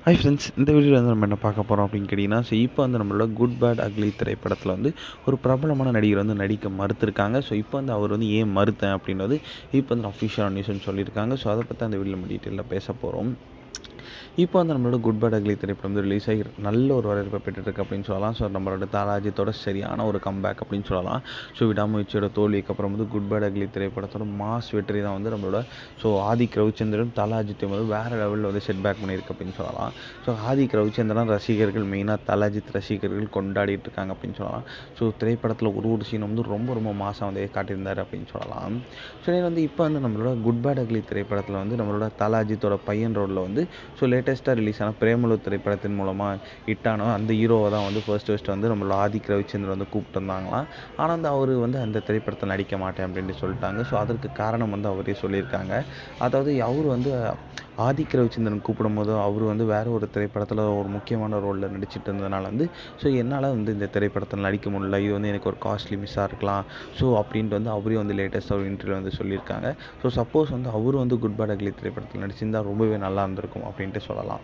Hi friends, இந்த வீடியோவில் வந்து நம்ம என்ன பார்க்க போகிறோம் அப்படின்னு கேட்டிங்கன்னா, இப்போ வந்து நம்மளோட குட் பேட் அக்லி திரைப்படத்தில் வந்து ஒரு பிரபலமான நடிகர் வந்து நடிக்க மறுத்திருக்காங்க. ஸோ இப்போ வந்து அவர் வந்து ஏன் மறுத்தேன் அப்படின்றது இப்போ வந்து அஃபிஷியலான நியூஸ்னு சொல்லியிருக்காங்க. ஸோ அதை பற்றி அந்த வீடியோவில் நம்ம டீட்டெயிலாக பேச போகிறோம். இப்போ வந்து நம்மளோட குட் பேட் அக்லி திரைப்படம் வந்து ரிலீஸ் ஆகி நல்ல ஒரு வரவேற்பை பெற்றுருக்கு அப்படின்னு சொல்லலாம். ஸோ நம்மளோட தாலாஜித்தோட சரியான ஒரு கம்பேக் அப்படின்னு சொல்லலாம். ஸோ விடாமுயற்சியோட தோல்விக்கு அப்புறம் வந்து குட் பேட் அக்லி திரைப்படத்தோட மாஸ் வெற்றி தான் வந்து நம்மளோட ஆதிக் ரவிச்சந்திரன் தாலாஜித்தையும் வந்து வேறு லெவலில் வந்து செட் பேக் பண்ணியிருக்கு அப்படின்னு சொல்லலாம். ஆதிக் ரவிச்சந்திரன் ரசிகர்கள் மெயினாக தலாஜித் ரசிகர்கள் கொண்டாடிட்டு இருக்காங்க அப்படின்னு சொல்லலாம். திரைப்படத்தில் ஒரு சீன் வந்து ரொம்ப ரொம்ப மாதம் வந்து காட்டியிருந்தார் அப்படின்னு சொல்லலாம். வந்து இப்போ வந்து நம்மளோட குட் பேட் அக்லி திரைப்படத்தில் வந்து நம்மளோட தலாஜித்தோட பையன் ரோலில் வந்து லேட்டஸ்ட்டாக ரிலீஸ் ஆன பிரேமலு திரைப்படத்தின் மூலமாக ஹிட்டானோ அந்த ஹீரோவை தான் வந்து ஃபர்ஸ்ட் வந்து நம்மளோட ஆதிக் ரவிச்சந்திரன் வந்து கூப்பிட்டு வந்தாங்களாம். ஆனால் வந்து அவர் வந்து அந்த திரைப்படத்தை நடிக்க மாட்டேன் அப்படின்ட்டு சொல்லிட்டாங்க. அதற்கு காரணம் வந்து அவரே சொல்லியிருக்காங்க. அதாவது அவர் வந்து ஆதிக் ரவிச்சந்திரன் கூப்பிடும்போது அவர் வந்து வேறு ஒரு திரைப்படத்தில் ஒரு முக்கியமான ரோலில் நடிச்சிட்டு இருந்ததுனால வந்து என்னால் வந்து இந்த திரைப்படத்தில் நடிக்க முடியல, இது வந்து எனக்கு ஒரு காஸ்ட்லி மிஸ்ஸாக இருக்கலாம் அப்படின்ட்டு வந்து அவரே வந்து லேட்டஸ்ட்டாக ஒரு இன்டர்வியூ வந்து சொல்லியிருக்காங்க. சப்போஸ் வந்து அவர் வந்து குட் பேட் அக்லி திரைப்படத்தில் நடிச்சிருந்தால் ரொம்பவே நல்லா இருந்திருக்கும் அப்படின்ட்டு சொல்லலாம்.